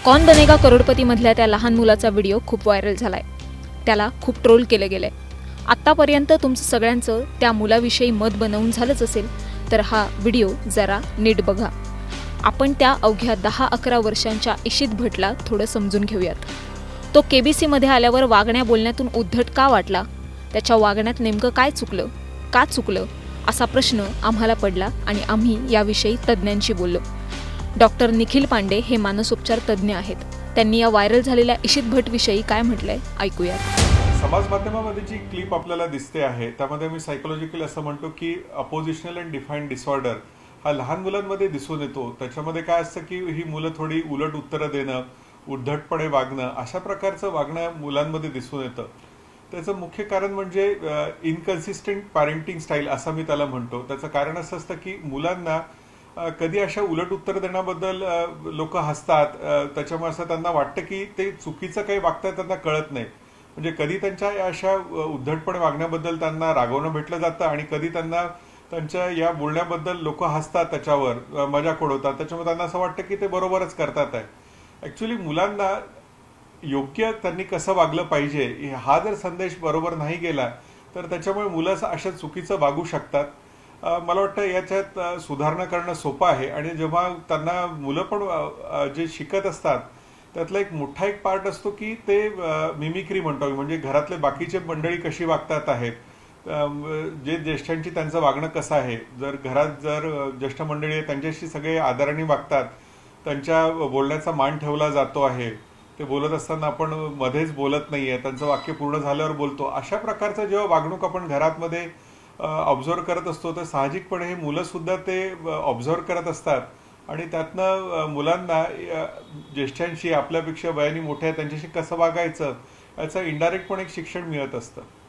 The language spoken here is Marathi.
कौन बनेगा करोडपती मधल्या त्या लहान मुलाचा व्हिडिओ खूप व्हायरल झालाय। त्याला खूप ट्रोल केले गेले। आतापर्यंत तुमचं सगळ्यांचं त्या मुलाविषयी मत बनवून झालंच असेल, तर हा व्हिडिओ जरा नीट बघा। आपण त्या अवघ्या 10-11 वर्षांच्या इशित भटला थोडं समजून घेऊयात। तो केबीसी मध्ये आल्यावर वागण्या बोलण्यातून उद्धट का वाटला? त्याच्या वागण्यात नेमकं काय चुकलं? का चुकलं? असा प्रश्न आम्हाला पडला आणि आम्ही याविषयी तज्ञांशी बोललो। डॉक्टर निखिल पांडे हे मानसोपचार तज्ञ आहेत। त्यांनी या व्हायरल झालेल्या इशित भट विषयी काय म्हटलंय ऐकूयात। समाज माध्यमामध्ये जी क्लिप आपल्याला दिसते आहे त्यामध्ये मी सायकोलॉजिकल असं म्हणतो की अपोजिशनल अँड डिफाईन्ड डिसऑर्डर हा लहान मुलांमध्ये दिसून येतो। त्याच्यामध्ये काय असतं की ही मुलं थोडी उलट उत्तरं देणं, उद्धटपणे वागणं, अशा प्रकारचं वागणं मुलांमध्ये दिसून येतं। त्याचं मुख्य कारण म्हणजे इनकन्सिस्टंट पॅरेंटिंग स्टाईल असं मी त्याला म्हणतो। त्याचं कारण असं असतं की मुलांना कधी अशा उलट उत्तर देण्याबद्दल लोक हसतात, त्याच्यामुळे असं त्यांना वाटतं की ते चुकीचं काही वागतात त्यांना कळत नाही। म्हणजे कधी त्यांच्या अशा उद्धटपणे वागण्याबद्दल त्यांना रागवणं भेटलं जातं आणि कधी त्यांना त्यांच्या या बोलण्याबद्दल लोक हसतात, त्याच्यावर मजाक उडवतात, त्याच्यामुळे त्यांना असं वाटतं की ते बरोबरच करतात आहे। ऍक्च्युली मुलांना योग्य त्यांनी कसं वागलं पाहिजे हा जर संदेश बरोबर नाही गेला तर त्याच्यामुळे मुलं अशा चुकीचं वागू शकतात। मला वाटतं याच्यात सुधारणा करणं सोपं आहे आणि जेव्हा त्यांना मुलं पण जे शिकत असतात त्यातला एक मोठा एक पार्ट असतो की ते मिमिक्री म्हणतो, म्हणजे घरातले बाकीचे मंडळी कशी वागतात आहेत, जे ज्येष्ठांची त्यांचं वागणं कसं आहे। जर घरात जर ज्येष्ठ मंडळी आहे त्यांच्याशी सगळे आदराने वागतात, त्यांच्या बोलण्याचा मान ठेवला जातो आहे, ते बोलत असताना आपण मध्येच बोलत नाहीये, त्यांचं वाक्य पूर्ण झाल्यावर बोलतो, अशा प्रकारचं जेव्हा वागणूक आपण घरामध्ये ऑब्झर्व करत असतो तर साहजिकपणे हे मुलं सुद्धा ते ऑब्झर्व करत असतात आणि त्यातनं मुलांना ज्येष्ठांशी, आपल्यापेक्षा वयाने मोठ्या त्यांच्याशी कसं वागायचं याचं इनडायरेक्ट पण एक शिक्षण मिळत असतं।